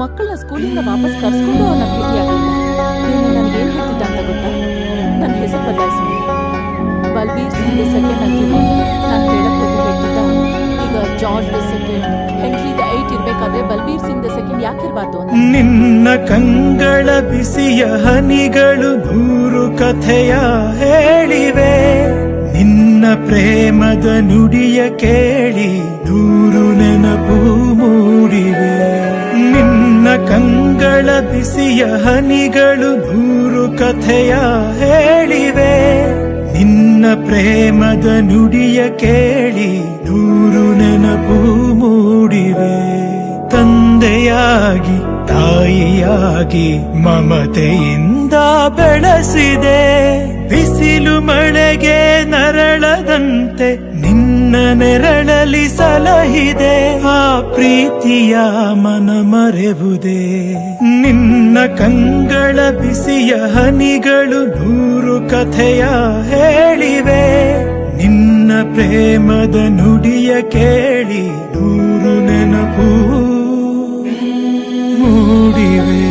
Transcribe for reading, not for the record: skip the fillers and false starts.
ಮಕ್ಕಳನ್ನ ಸ್ಕೂಲಿಂದ ವಾಪಸ್ ಕರ್ಸ್ಕೊಂಡು ಅವನ ಭೇಟಿಯಾಗಿಲ್ಲ. ನೀನು ನನಗೇನು ಹೇಳ್ತಿದ್ದ ಅಂತ ಗೊತ್ತಾ? ನನ್ನ ಹೆಸರು ಬದಲಾಯಿಸಿ ಬಲ್ಬೀರ್ ಸಿಂಗ್ ದಿ ಸೆಕೆಂಡ್ ಅಂತಿದ್ದೆ. ನಾನು ಹೇಳಕ್ ಹೋಗಿ ಹೇಳ್ತಿದ್ದ, ಈಗ George the second, henry the eight ಇರ್ಬೇಕಾದ್ರೆ ಬಲ್ಬೀರ್ ಸಿಂಗ್ ದಿ ಸೆಕೆಂಡ್ ಯಾಕಿರ್ಬಾರ್ದು ಅಂತ. ನಿನ್ನ ಕಂಗಳ ಬಿಸಿಯ ಹನಿಗಳು ನೂರು ಕಥೆಯ ಹೇಳಿವೆ, ನಿನ್ನ ಪ್ರೇಮದ ನುಡಿಯ ಕೇಳಿ ನೂರು ನೆನಪು ಮೂಡಿವೆ. ನಿನ್ನ ಕಂಗಳ ಬಿಸಿಯ ಹನಿಗಳು ನೂರು ಕಥೆಯ ಹೇಳಿವೆ, ನಿನ್ನ ಪ್ರೇಮದ ನುಡಿಯ ಕೇಳಿ ನೂರು ನೆನಪು ಮೂಡಿವೆ. ತಂದೆಯಾಗಿ ತಾಯಿಯಾಗಿ ಮಮತೆಯಿಂದ ಬೆಳೆಸಿದೆ, ಬಿಸಿಲು ಮಳೆಗೆ ನರಳದಂತೆ ನಿನ್ನ ನೆರಳಲಿ ಸಲಹಿದೆ. ಆ ಪ್ರೀತಿಯ ಮನ ಮರೆವುದೇ, ನಿನ್ನ ಕಂಗಳ ಬಿಸಿಯ ಹನಿಗಳು ನೂರು ಕಥೆಯ ಹೇಳಿವೆ, ನಿನ್ನ ಪ್ರೇಮದ ನುಡಿಯ ಕೇಳಿ ನೂರು ನೆನಪು ಮೂಡಿವೆ.